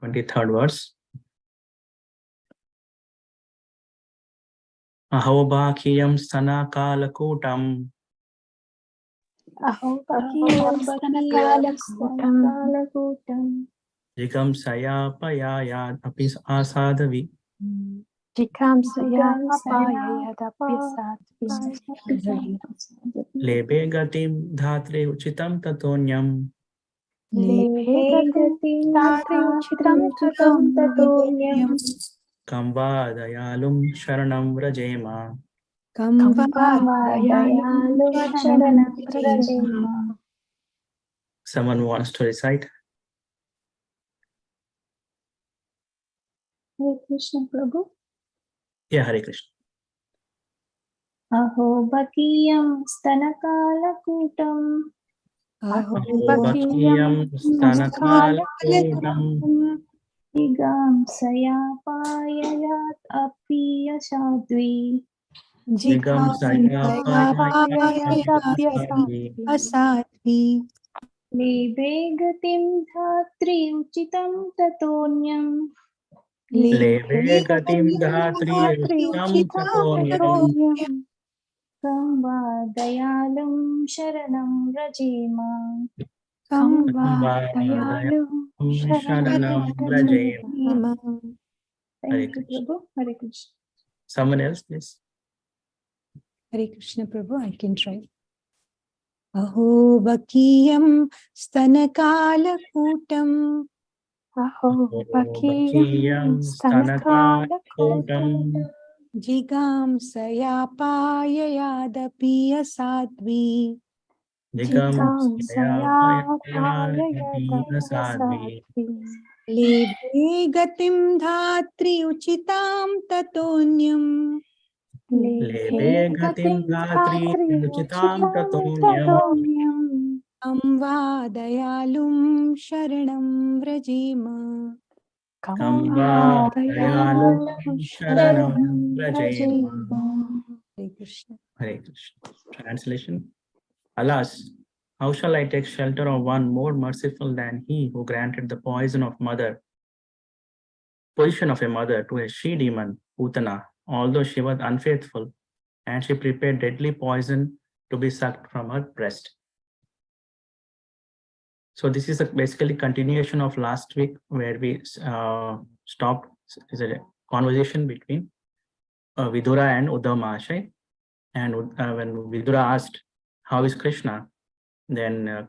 23rd verse. Ahobakiyam stana kalakutam Jigam sayapayayad apis asadavi Lebe gatim dhatre uchitam tatonyam Kamba dayalum sharanam rajema. Someone wants to recite? Hare Krishna Prabhu. Yeah, Hare Krishna. Aho bakiyam stanakalakutam Ahobakiyam stanakalakutam Igam sayapayayat apiyasadvi Jigam sayapayayat asatvi Lebe gatim dhatri uchitam tatonyam Lebe gatim dhatri uchitam tatonyam Kamba dayalam sharanam rajema Kamba dayalum sharanam rajema. Thank you, Prabhu. Hare Krishna. Someone else, please. Hare Krishna Prabhu, I can try. Aho bakiyam stanakalakutam Ahobakiyam stanakalakutam Jigam sayapayayadapi asadvi Jigam sayapayayadapi Lebe gatim dhatri uchitam tatonyam Lebe gatim dhatri uchitam tatonyam Amva dayalum sharanam vrajema Kamba dayalum sharanam rajema. Hare Krishna. Hare Krishna. Translation. Alas, how shall I take shelter of one more merciful than he who granted the position of a mother to a she-demon, Putana, although she was unfaithful, and she prepared deadly poison to be sucked from her breast. So this is basically continuation of last week where we stopped. Is a conversation between Vidura and Uddhava Mahasaya. And when Vidura asked, how is Krishna? Then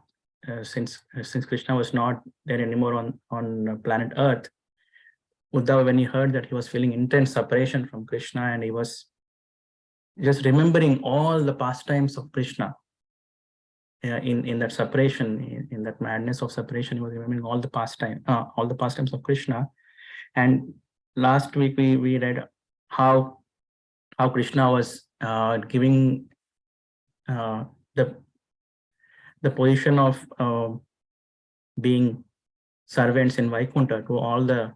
since Krishna was not there anymore on planet Earth, Uddhava, when he heard that he was feeling intense separation from Krishna and he was just remembering all the pastimes of Krishna, in that separation, in that madness of separation, he was remembering all the pastimes of Krishna. And last week we read how Krishna was giving the position of being servants in Vaikuntha to all the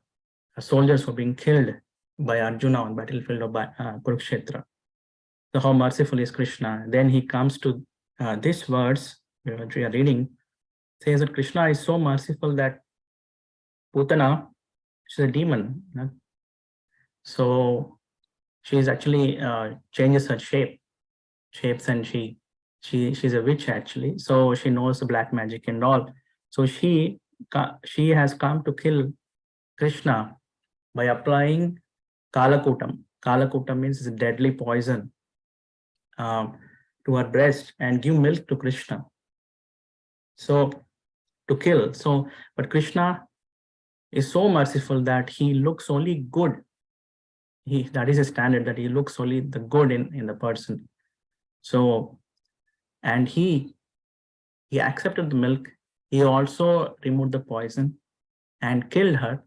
soldiers who are being killed by Arjuna on battlefield of Kurukshetra. So how merciful is Krishna? Then he comes to this verse which we are reading, says that Krishna is so merciful that Putana, she's a demon. So she is actually changes her shapes, and she's a witch actually. So she knows the black magic and all. So she has come to kill Krishna by applying Kalakutam. Kalakutam means it's a deadly poison to her breast and give milk to Krishna. So to kill. So, but Krishna is so merciful that he looks only good. That is a standard, that he looks only the good in the person. So, and he accepted the milk. He also removed the poison and killed her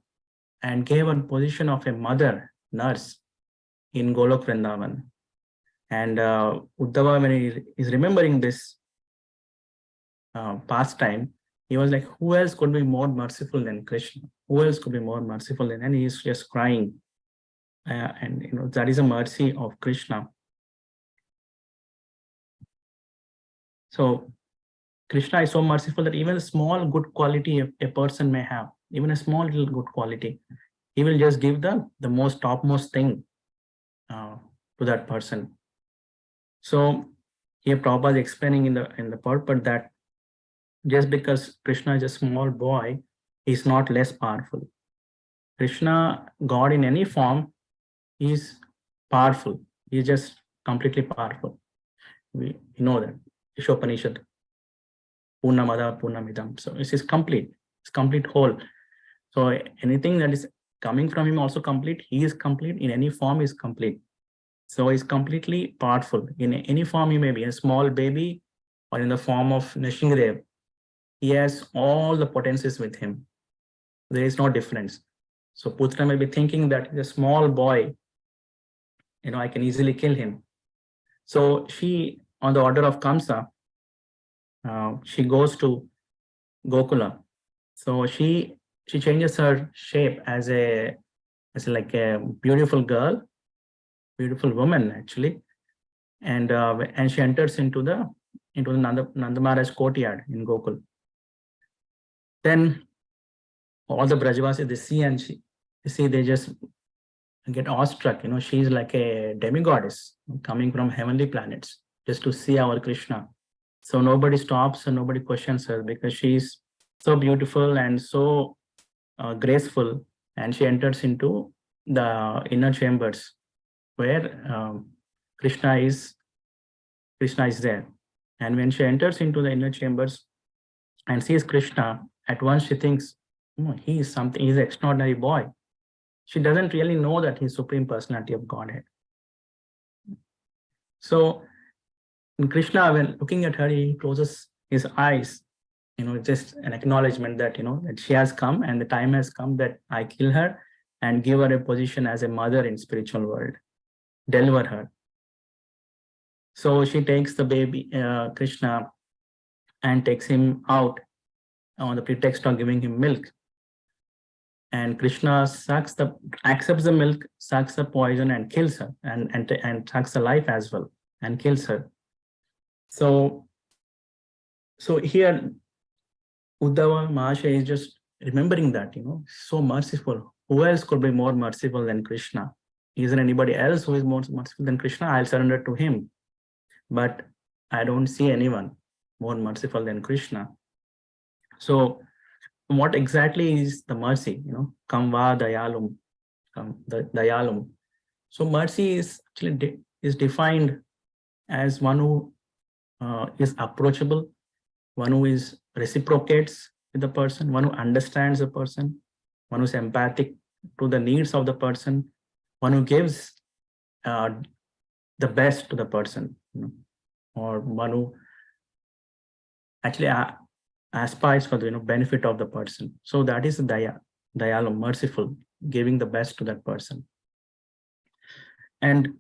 and gave her position of a mother, nurse in Golok Vrindavan. And Uddhava, when he is remembering this pastime, he was like, who else could be more merciful than Krishna? Who else could be more merciful than? And he is just crying. And that is a mercy of Krishna. So Krishna is so merciful that even a small good quality a person may have, even a small little good quality, he will just give the most topmost thing to that person. So here Prabhupada is explaining in the purport that just because Krishna is a small boy, he's not less powerful. Krishna, God in any form, is powerful. He's just completely powerful. We know that. Ishopanishad. Purnamada Purnamidam. So it's complete. It's complete whole. So anything that is coming from him also complete. He is complete. In any form is complete. So he's completely powerful. In any form he may be, a small baby or in the form of Nishingadev. He has all the potencies with him. There is no difference. So Putra may be thinking that he's a small boy, I can easily kill him. So she, on the order of Kamsa, she goes to Gokula. So she changes her shape as like a beautiful girl, beautiful woman actually, and she enters into the Nanda Maharaj courtyard in Gokul. Then all the Brajavasis, they see and they just get awestruck. She's like a demigoddess coming from heavenly planets just to see our Krishna. So nobody stops and nobody questions her because she's so beautiful and so graceful, and she enters into the inner chambers where Krishna is there. And when she enters into the inner chambers and sees Krishna, at once she thinks, he's an extraordinary boy. She doesn't really know that he's Supreme Personality of Godhead. So in Krishna, when looking at her, he closes his eyes, just an acknowledgement that, that she has come and the time has come that I kill her and give her a position as a mother in spiritual world, deliver her. So she takes the baby, Krishna, and takes him out on the pretext of giving him milk. And Krishna accepts the milk, sucks the poison and kills her, and sucks the life as well and kills her. So here Uddhava Mahasaya is just remembering that, so merciful. Who else could be more merciful than Krishna? Is there anybody else who is more merciful than Krishna? I'll surrender to him. But I don't see anyone more merciful than Krishna. So what exactly is the mercy? Kamva dayalum, the dayalum. So mercy is actually defined as one who is approachable, one who is reciprocates with the person, one who understands the person, one who is empathic to the needs of the person, one who gives the best to the person, or one who actually aspires for the benefit of the person. So that is dayalu, merciful, giving the best to that person. And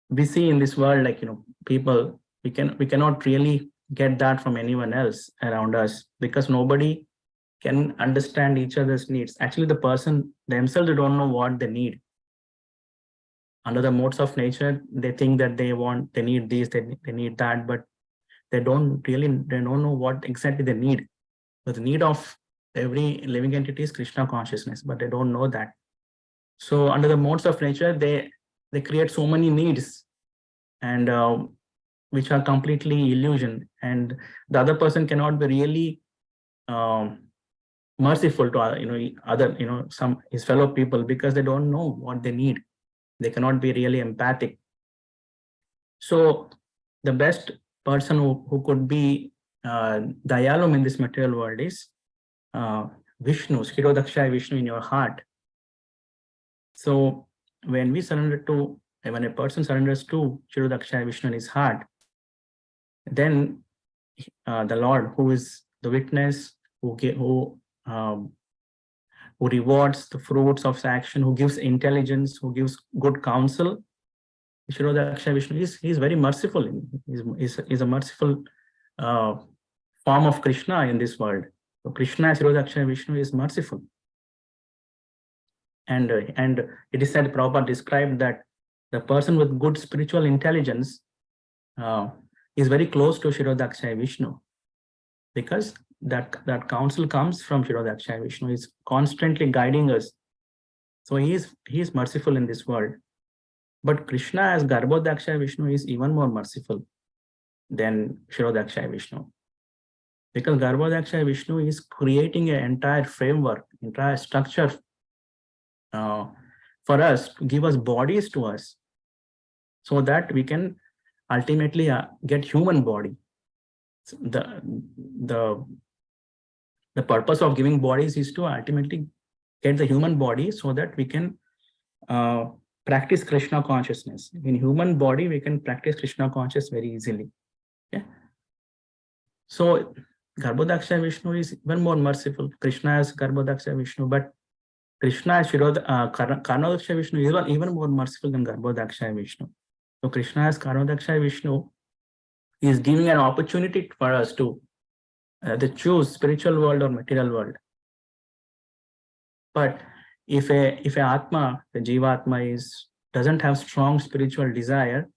we see in this world, like people, we cannot really get that from anyone else around us, because nobody can understand each other's needs. Actually, the person themselves, they don't know what they need. Under the modes of nature, they think that they need this, they need that, but they don't know what exactly they need. But the need of every living entity is Krishna consciousness, but they don't know that. So under the modes of nature, they create so many needs, and which are completely illusion, and the other person cannot be really merciful to his fellow people, because they don't know what they need. They cannot be really empathic. So the best person who could be dayalum in this material world is Vishnu, Shirodakshaya Vishnu in your heart. So when a person surrenders to Shirodakshaya Vishnu in his heart, then the Lord, who is the witness, who rewards the fruits of action, who gives intelligence, who gives good counsel, Shirodakshaya Vishnu is very merciful. He's a merciful form of Krishna in this world. So Krishna, Shirodakshaya Vishnu, is merciful. And it is said, Prabhupada described that the person with good spiritual intelligence is very close to Shirodakshaya Vishnu, because that counsel comes from Kshirodakshaya Vishnu. He's constantly guiding us. So he is merciful in this world. But Krishna as Garbhodakshaya Vishnu is even more merciful than Kshirodakshaya Vishnu. Because Garbhodakshaya Vishnu is creating an entire framework, entire structure for us, to give us bodies to us, so that we can ultimately get human body. So the purpose of giving bodies is to ultimately get the human body, so that we can practice Krishna consciousness. In human body, we can practice Krishna consciousness very easily. Yeah. So Garbhodakshaya Vishnu is even more merciful. Krishna is Garbhodakshaya Vishnu, but Krishna is Karnodakshaya Vishnu is even more merciful than Garbhodakshaya Vishnu. So Krishna as Karnodakshaya Vishnu is giving an opportunity for us to choose spiritual world or material world. But if a Atma, the Jivatma doesn't have strong spiritual desire,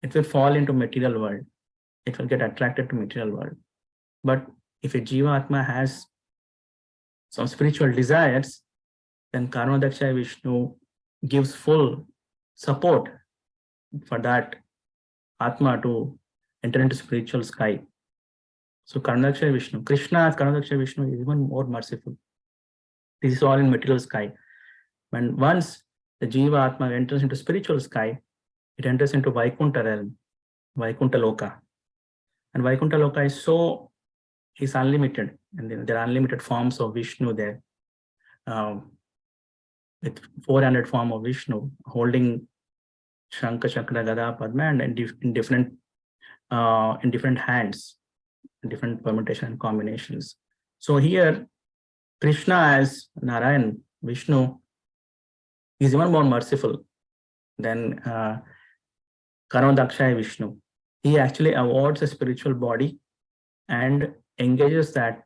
it will fall into material world. It will get attracted to material world. But if a Jivatma has some spiritual desires, then Karnodakshaya Vishnu gives full support for that Atma to enter into spiritual sky. So Karnodakshaya Vishnu, Krishna as Karnodakshaya Vishnu is even more merciful. This is all in material sky. When once the Jiva Atma enters into spiritual sky, it enters into Vaikuntha realm, Vaikuntha Loka. And Vaikuntha Loka is unlimited, and there are unlimited forms of Vishnu there. With 400 form of Vishnu holding Shankha, Chakra, Gada, Padma, and in different hands, different permutation and combinations. So here, Krishna as Narayan, Vishnu, is even more merciful than Karnodakshaya Vishnu. He actually awards a spiritual body and engages that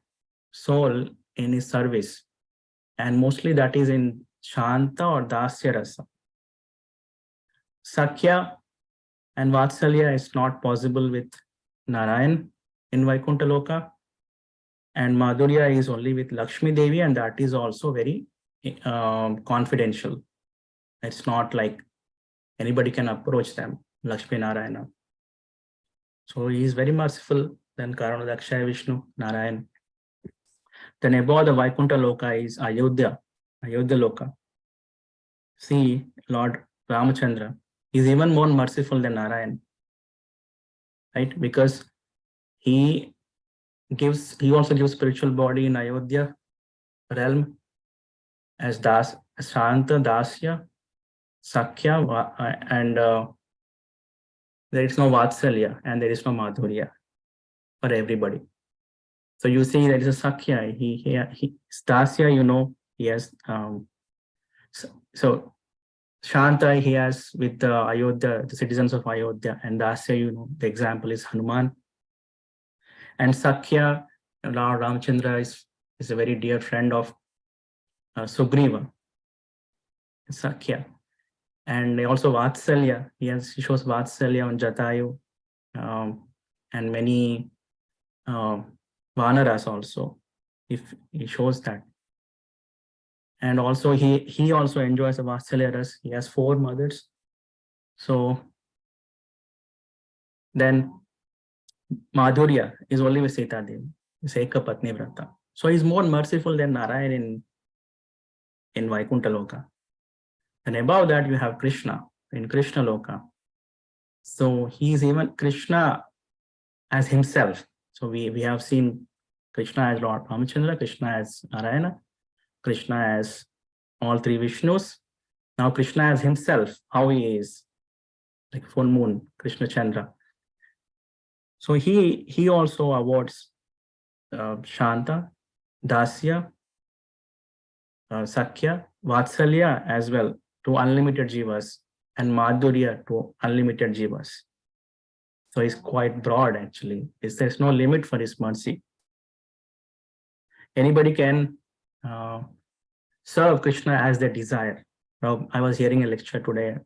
soul in his service. And mostly that is in Shanta or Dasya Rasa. Sakhya and Vatsalya is not possible with Narayan in Vaikuntha Loka. And Madhurya is only with Lakshmi Devi, and that is also very confidential. It's not like anybody can approach them, Lakshmi Narayana. So he is very merciful than Karnodakshaya Vishnu, Narayan. Then above the Vaikuntha Loka is Ayodhya Loka. See, Lord Ramachandra is even more merciful than Narayan, right? Because he also gives spiritual body in Ayodhya realm as Shanta, Dasya, Sakhya, and there is no Vatsalya and there is no Madhurya for everybody. So you see there is a Sakhya, he Dasya, he has so Shanta he has with Ayodhya, the citizens of Ayodhya, and Dasya, the example is Hanuman. And Sakhya, Lord Ramachandra is a very dear friend of Sugriva, Sakhya. And also Vatsalya, he shows Vatsalya on Jatayu, and many Vanaras also, if he shows that. And also he also enjoys the Vatsalya ras. He has 4 mothers. So then Madhurya is only with Sita Devi, Eka Patni Vrata. So he's more merciful than Narayan in Vaikuntha Loka. And above that you have Krishna in Krishna Loka. So he is even Krishna as himself. So we have seen Krishna as Lord Ramachandra, Krishna as Narayana, Krishna as all 3 Vishnus. Now Krishna as himself, how he is, like full moon, Krishna Chandra. So he also awards Shanta, Dasya, Sakhya, Vatsalya as well to unlimited jivas, and Madhurya to unlimited jivas. So he's quite broad actually. There's no limit for his mercy. Anybody can serve Krishna as their desire. Now, I was hearing a lecture today,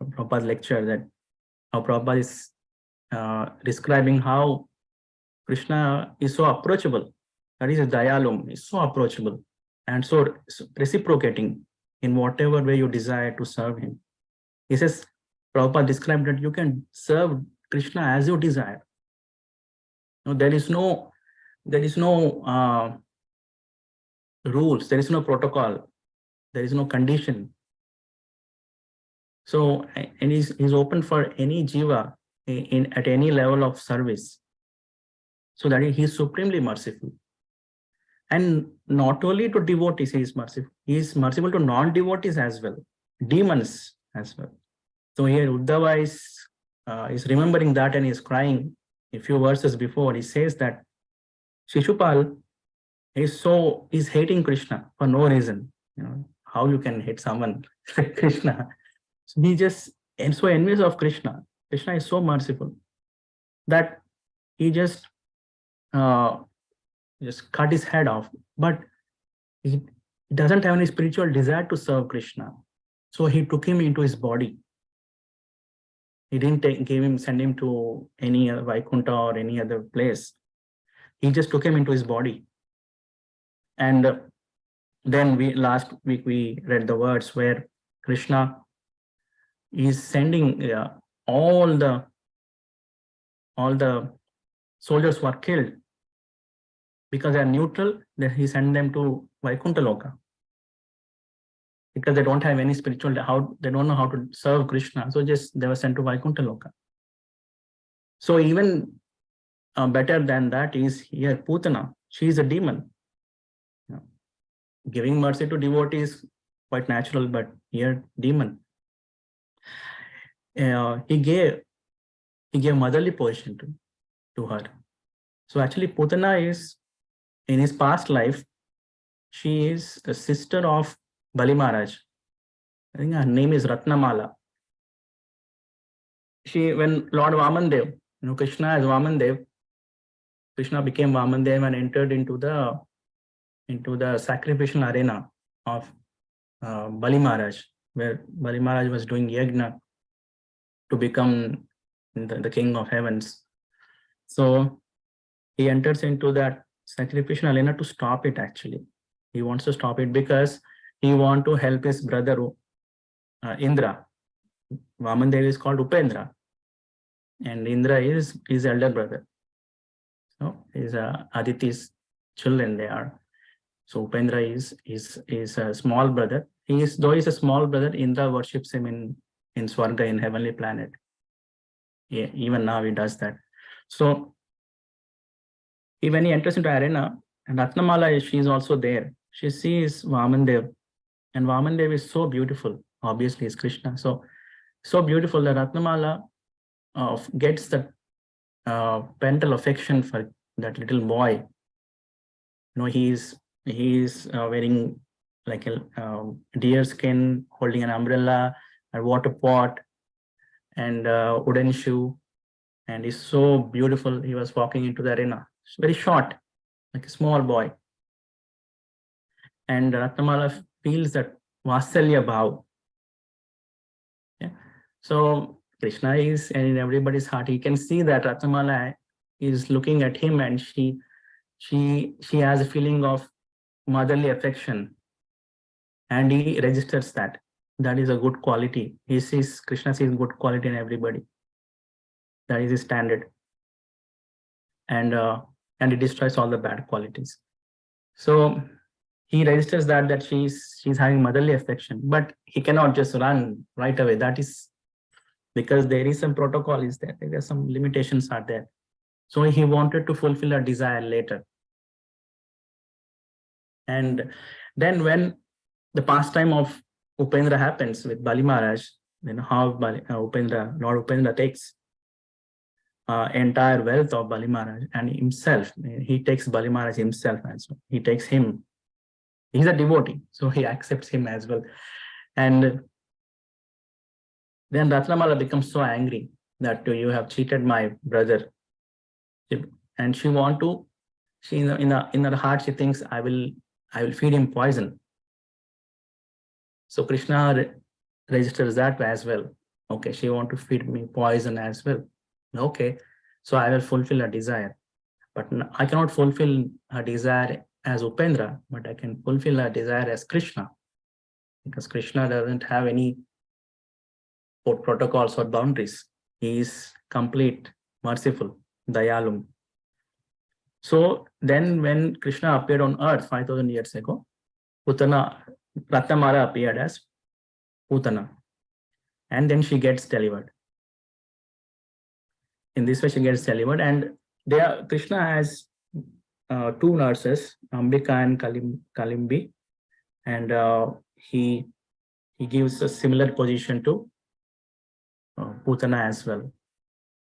Prabhupada's lecture, that how Prabhupada is describing how Krishna is so approachable. That is a Dayalum, is so approachable and so reciprocating in whatever way you desire to serve him. He says, Prabhupada described that you can serve Krishna as you desire. No, there is no rules, there is no protocol, there is no condition. So, and he's open for any jiva at any level of service. So that he's supremely merciful. And not only to devotees, he is merciful to non-devotees as well, demons as well. So here Uddhava is remembering that and is crying. A few verses before, he says that Shishupal is hating Krishna for no reason. You know, how you can hate someone like Krishna? So he just and so envious of Krishna. Krishna is so merciful that he just cut his head off. But he doesn't have any spiritual desire to serve Krishna. So he took him into his body. He didn't send him to any other Vaikuntha or any other place. He just took him into his body. And then last week we read the words where Krishna is sending all the soldiers who are killed because they are neutral. Then he sent them to Vaikuntha Loka because they don't have any spiritual, they don't know how to serve Krishna. So just they were sent to Vaikuntha Loka. So even better than that is here Putana. She is a demon. You know, giving mercy to devotees quite natural, but here demon. He gave motherly position to her. So actually Putana is, in his past life, she is the sister of Bali Maharaj. I think her name is Ratnamala. When Lord Vamandev, Krishna as Vamandev, Krishna became Vamandev and entered into the sacrificial arena of Bali Maharaj, where Bali Maharaj was doing yajna to become the king of heavens. So he enters into that sacrificial arena to stop it. Actually, he wants to stop it because he wants to help his brother Indra. Vamandev is called Upendra, and Indra is his elder brother. So is Aditi's children they are. So Upendra is a small brother. Though he's a small brother, Indra worships him in Swarga, in heavenly planet. Yeah, even now he does that. So when he enters into arena, and Ratnamala, she is also there. She sees Vamandev, and Vamandev is so beautiful. Obviously, is Krishna. So beautiful that Ratnamala gets the parental affection for that little boy. He's wearing like a deer skin, holding an umbrella, a water pot, and wooden shoe, and he's so beautiful. He was walking into the arena. It's very short, like a small boy. And Ratnamala feels that Vasalya Bhav. Yeah. So Krishna is in everybody's heart. He can see that Ratnamala is looking at him, and she has a feeling of motherly affection, and he registers that. That is a good quality. Krishna sees good quality in everybody. That is his standard. And he destroys all the bad qualities. So he registers that she's having motherly affection, but he cannot just run right away. That is because there is some protocol is there. There are some limitations are there. So he wanted to fulfill a desire later. And then when the pastime of Upendra happens with Bali Maharaj, how Lord Upendra takes entire wealth of Bali Maharaj and himself. He takes Bali Maharaj himself as well. He takes him. He's a devotee, so he accepts him as well. And then Ratnamala becomes so angry that you have cheated my brother, and she in her heart she thinks I will feed him poison. So Krishna registers that as well. Okay, she want to feed me poison as well. Okay, so I will fulfill her desire. but I cannot fulfill her desire as Upendra, but I can fulfill her desire as Krishna, because Krishna doesn't have any protocols or boundaries. He is complete, merciful, Dayalum. So then when Krishna appeared on earth 5,000 years ago, Ratnamala appeared as Putana, and then she gets delivered. In this way, she gets delivered, and Krishna has two nurses, Ambika and Kalimbi, and he gives a similar position to Putana as well.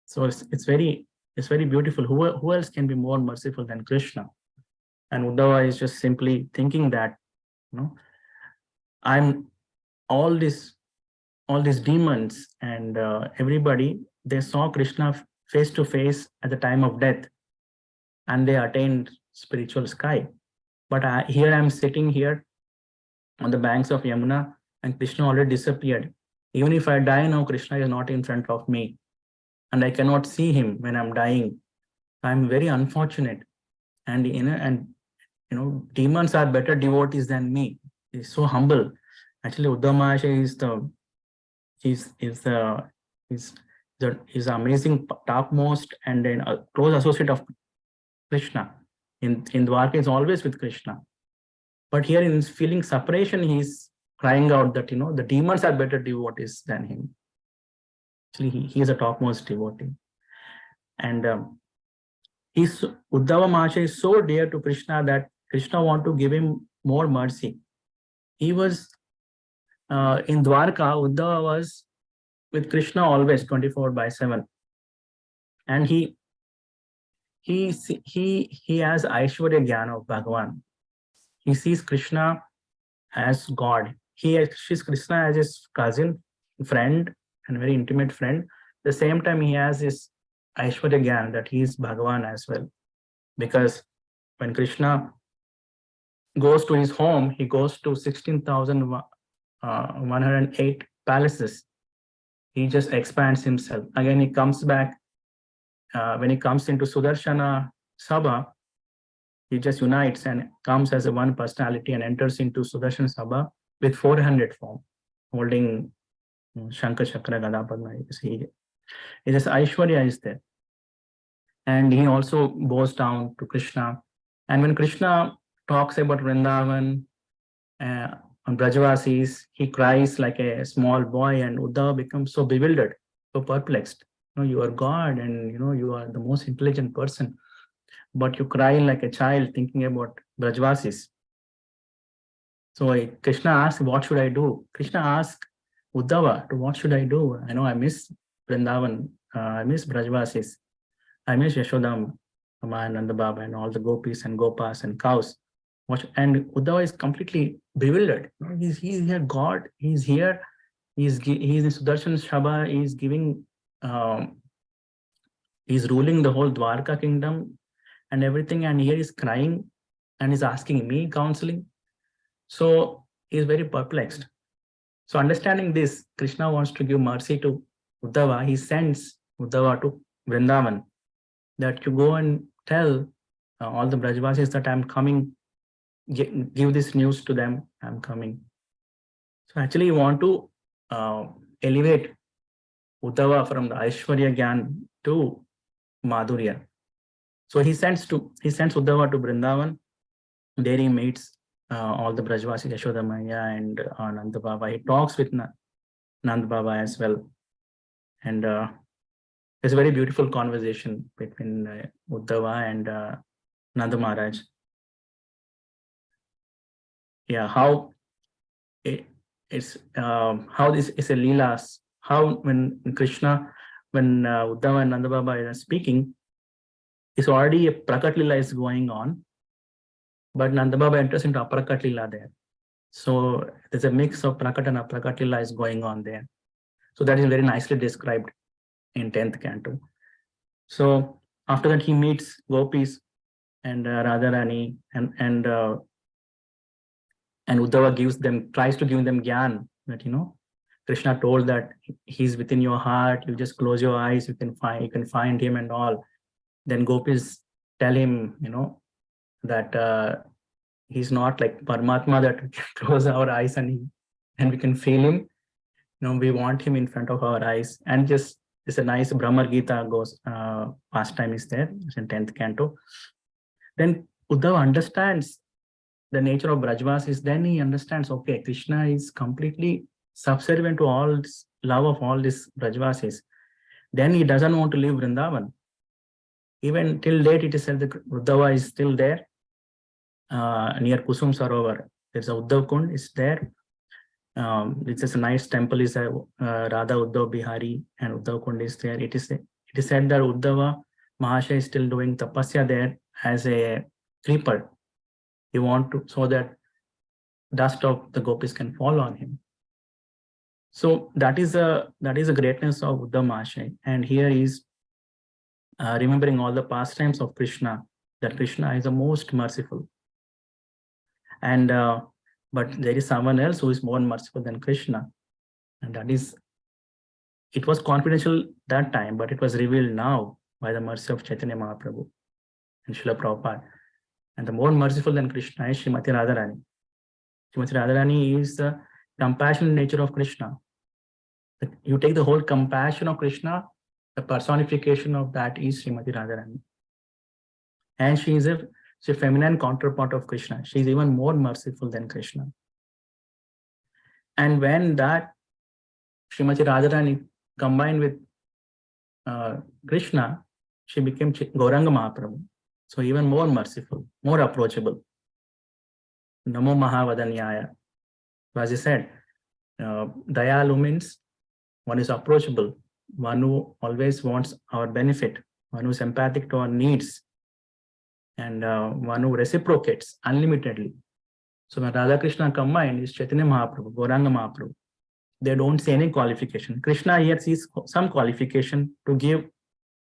So it's very beautiful. Who else can be more merciful than Krishna? And Uddhava is just simply thinking that, I'm all these demons and everybody, they saw Krishna face to face at the time of death, and they attained spiritual sky. But here I'm sitting here on the banks of Yamuna, and Krishna already disappeared. Even if I die now, Krishna is not in front of me, and I cannot see him when I'm dying. I'm very unfortunate. And demons are better devotees than me. He's so humble. Actually, Uddhava Mahasaya is the amazing topmost and then a close associate of Krishna. In Dwarka, is always with Krishna. But here in feeling separation, he's crying out that, the demons are better devotees than him. Actually, he is a topmost devotee. And Uddhava Mahasaya is so dear to Krishna that Krishna want to give him more mercy. He was in Dwarka, Uddhava was with Krishna always 24/7. And he has Aishwarya Jnana of Bhagavan. He sees Krishna as God. He sees Krishna as his cousin, friend, and very intimate friend. At the same time, he has his Aishwarya Jnana that he is Bhagavan as well. Because when Krishna goes to his home, he goes to 16,108 palaces. He just expands himself. Again, he comes back. When he comes into Sudarshana Sabha, he just unites and comes as a one personality and enters into Sudarshana Sabha with 400 form, holding Shankar Chakra Gada Padma. It is Aishwarya is there. And he also bows down to Krishna. And when Krishna talks about Vrindavan and Brajavasis, he cries like a small boy, and Uddhava becomes so bewildered, so perplexed. You are God, and you are the most intelligent person, but you cry like a child thinking about Brajavasis. So Krishna asks, what should I do? Krishna asks Uddhava, what should I do? I know I miss Vrindavan, I miss Brajavasis, I miss Yashodam, Nanda Baba, and all the gopis and gopas and cows. And Uddhava is completely bewildered. He's here, God. He's here. He's in Sudarshan Sabha. He's giving. He's ruling the whole Dwarka kingdom and everything. And here he's crying and he's asking me counseling. So he's very perplexed. So understanding this, Krishna wants to give mercy to Uddhava. He sends Uddhava to Vrindavan that you go and tell all the Brajavasis that I'm coming. Give this news to them, I'm coming. So actually you want to elevate Uddhava from the Aishwarya Gyan to Madhurya. So he sends Uddhava to Vrindavan. There he meets all the Brajavasis, Yashoda Maya and Nanda Baba. He talks with Nanda Baba as well. And there's a very beautiful conversation between Uddhava and Nanda Maharaj. Yeah, how this is a leelas. How when Krishna, when Uddhava and Nanda Baba are speaking, it's already a Prakat Lila is going on, but Nanda Baba enters into Aprakat Lila there. So there's a mix of Prakat and Aprakat Lila is going on there. So that is very nicely described in 10th canto. So after that he meets gopis and Radharani and Uddhava tries to give them gyan that Krishna told that he's within your heart. You just close your eyes, you can find him and all. Then gopis tell him, that he's not like Paramatma that we can close our eyes and we can feel him. We want him in front of our eyes. And just it's a nice Brahma Gita goes pastime is there. It's in 10th canto. Then Uddhava understands the nature of Brajvasis. Then he understands, okay, Krishna is completely subservient to all this love of all these Brajvasis. Then he doesn't want to leave Vrindavan. Even till date, it is said that Uddhava is still there near Kusum Sarovar. There's a Uddhav Kund is there. It's just a nice temple. Is a Radha Uddhav Bihari and Uddhav Kund is there. It is said that Uddhava Mahasaya is still doing tapasya there as a creeper. He want to so that dust of the gopis can fall on him. So that is a greatness of Uddhava Mahasaya. And here is remembering all the pastimes of Krishna, that Krishna is the most merciful. And but there is someone else who is more merciful than Krishna. And that is, it was confidential that time, but it was revealed now by the mercy of Chaitanya Mahaprabhu and Srila Prabhupada. And the more merciful than Krishna is Srimati Radharani. Srimati Radharani is the compassionate nature of Krishna. You take the whole compassion of Krishna, the personification of that is Srimati Radharani. And she is a feminine counterpart of Krishna. She is even more merciful than Krishna. And when that Srimati Radharani combined with Krishna, she became Gauranga Mahaprabhu. So even more merciful, more approachable. Namo Mahavadanyaya. As he said, Dayalu means one is approachable, one who always wants our benefit, one who is empathic to our needs, and one who reciprocates unlimitedly. So when Radha Krishna combined is Chaitanya Mahaprabhu, Gauranga Mahaprabhu. They don't see any qualification. Krishna here sees some qualification to give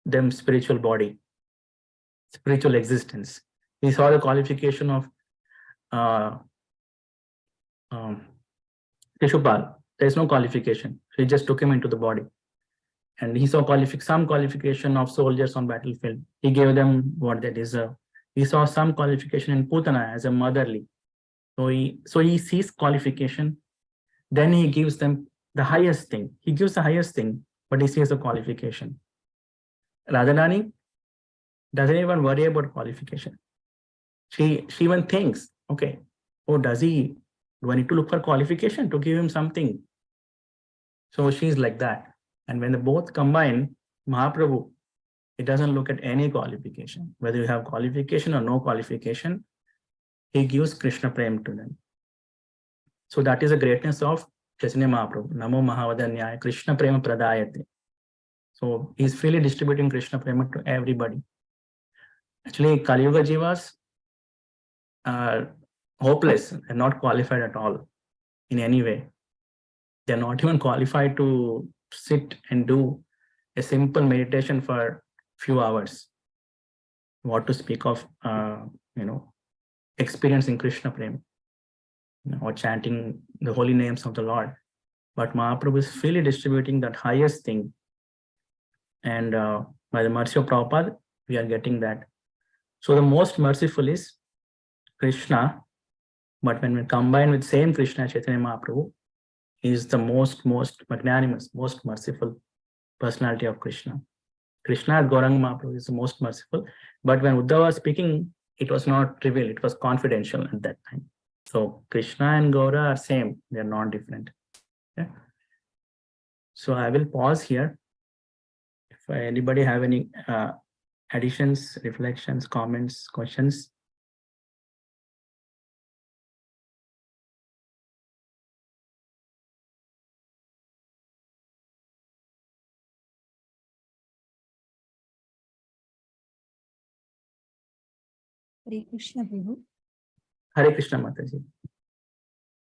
them spiritual body, spiritual existence. He saw the qualification of Shishupal. There is no qualification. He just took him into the body. And he saw some qualification of soldiers on battlefield. He gave them what they deserve. He saw some qualification in Putana as a motherly. So he sees qualification. Then he gives them the highest thing. He gives the highest thing, but he sees the qualification. Radharani doesn't even worry about qualification. She even thinks, okay, do I need to look for qualification to give him something? So she's like that. And when they both combine, Mahaprabhu, he doesn't look at any qualification. Whether you have qualification or no qualification, he gives Krishna Prem to them. So that is the greatness of Chaitanya Mahaprabhu. Namo Mahavadanyaya Krishna Prema Pradayate. So he's freely distributing Krishna Prema to everybody. Actually, Kali Yuga Jivas are hopeless and not qualified at all in any way. They're not even qualified to sit and do a simple meditation for few hours. What to speak of, experiencing Krishna Prema, or chanting the holy names of the Lord. But Mahaprabhu is freely distributing that highest thing. And by the mercy of Prabhupada, we are getting that. So the most merciful is Krishna. But when we combine with same Krishna, Chaitanya Mahaprabhu, he is the most magnanimous, most merciful personality of Krishna. Krishna as Gauranga Mahaprabhu is the most merciful. But when Uddhava was speaking, it was not revealed. It was confidential at that time. So Krishna and Gaura are same. They are not different. Okay? So I will pause here. If anybody have any additions, reflections, comments, questions. Hare Krishna, Prabhu. Hare Krishna, Mataji.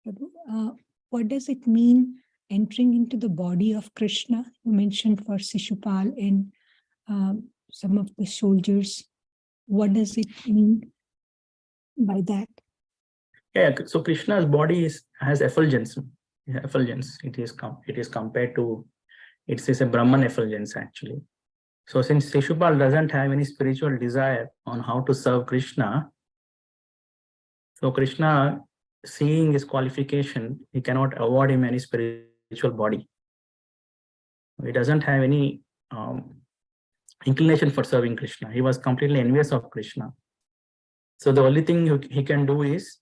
Prabhu, what does it mean entering into the body of Krishna? You mentioned for Shishupal and some of the soldiers. What does it mean by that? Yeah, so Krishna's body has effulgence. Effulgence. It is compared to, it is a Brahman effulgence actually. So since Shishupal doesn't have any spiritual desire on how to serve Krishna, so Krishna, seeing his qualification, he cannot award him any spiritual body. He doesn't have any inclination for serving Krishna. He was completely envious of Krishna. So the only thing he can do is,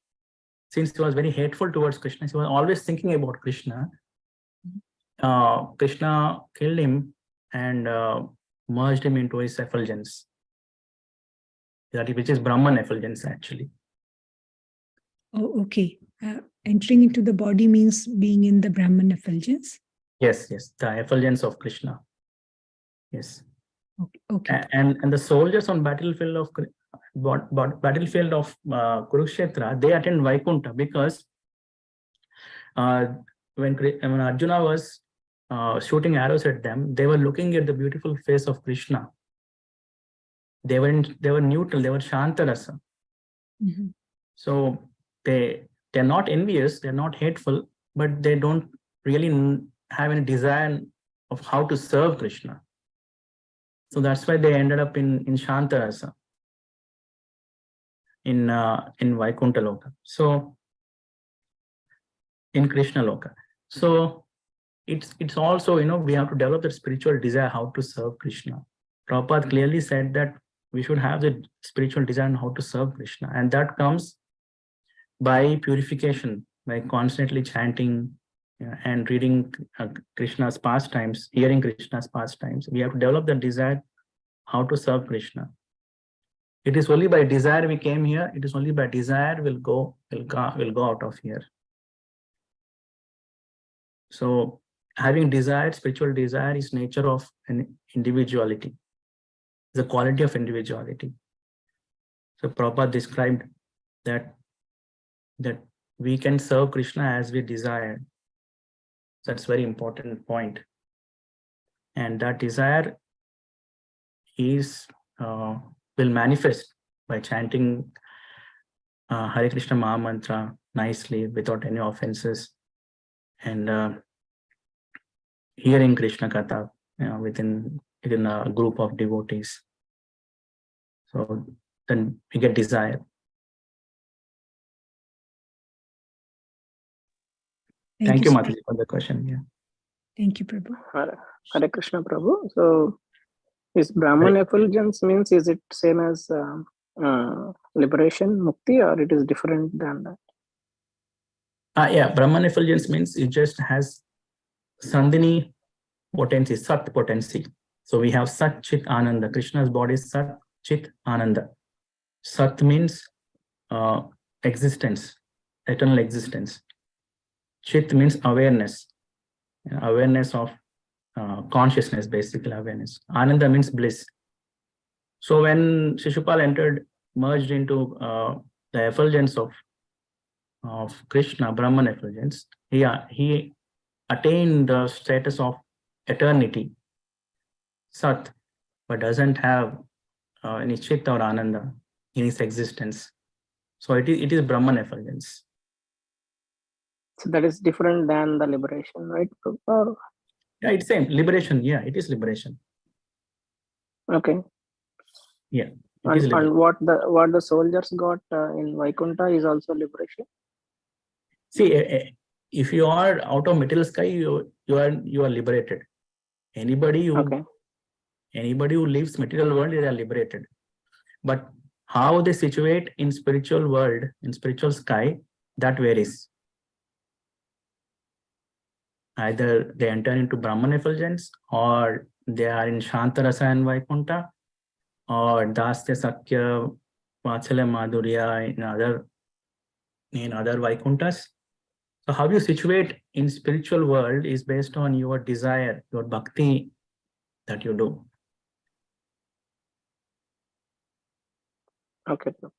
since he was very hateful towards Krishna, he was always thinking about Krishna. Krishna killed him and merged him into his effulgence, which is Brahman effulgence actually. Oh, okay. Entering into the body means being in the Brahman effulgence? Yes, the effulgence of Krishna. Yes. Okay. And the soldiers on battlefield of Kurukshetra, they attend Vaikuntha because when Arjuna was shooting arrows at them, they were looking at the beautiful face of Krishna. They were neutral, they were Shantarasa. Mm-hmm. So they're not envious, they're not hateful, but they don't really have any desire of how to serve Krishna. So that's why they ended up in Shantarasa, in Vaikuntha Loka. So in Krishna Loka. So it's also, we have to develop that spiritual desire how to serve Krishna. Prabhupada clearly said that we should have the spiritual desire on how to serve Krishna, and that comes by purification, by constantly chanting and reading Krishna's pastimes, hearing Krishna's pastimes. We have to develop the desire how to serve Krishna. It is only by desire we came here. It is only by desire we'll go out of here. So having desire, spiritual desire, is nature of an individuality, the quality of individuality. So Prabhupada described that we can serve Krishna as we desire. That's a very important point. And that desire is will manifest by chanting Hare Krishna Maha Mantra nicely without any offenses, and hearing Krishna Katha within a group of devotees. So then we get desire. Thank you, Mataji, for the question. Yeah. Thank you, Prabhu. Hare Krishna, Prabhu. So, is Brahman effulgence means, is it same as liberation, mukti, or it is different than that? Yeah, Brahman effulgence means it just has Sandhini potency, Sat potency. So we have Sat Chit Ananda. Krishna's body is Sat Chit Ananda. Sat means existence, eternal existence. Chit means awareness, awareness of consciousness, basically awareness. Ananda means bliss. So when Shishupal merged into the effulgence of Krishna, Brahman effulgence, he attained the status of eternity, Sat, but doesn't have any Chit or Ananda in his existence. So it is Brahman effulgence. So that is different than the liberation, right? Or... Yeah, it's same. Liberation, yeah, it is liberation. Okay. Yeah. And what the soldiers got in Vaikuntha is also liberation. See, if you are out of material sky, you are liberated. Anybody who lives material world, they are liberated. But how they situate in spiritual world, in spiritual sky, that varies. Either they enter into Brahman effulgence, or they are in Shantarasa and Vaikuntha, or Dasya, Sakya, Vatsalya, Madhurya in other Vaikunthas. So how you situate in spiritual world is based on your desire, your bhakti that you do. Okay.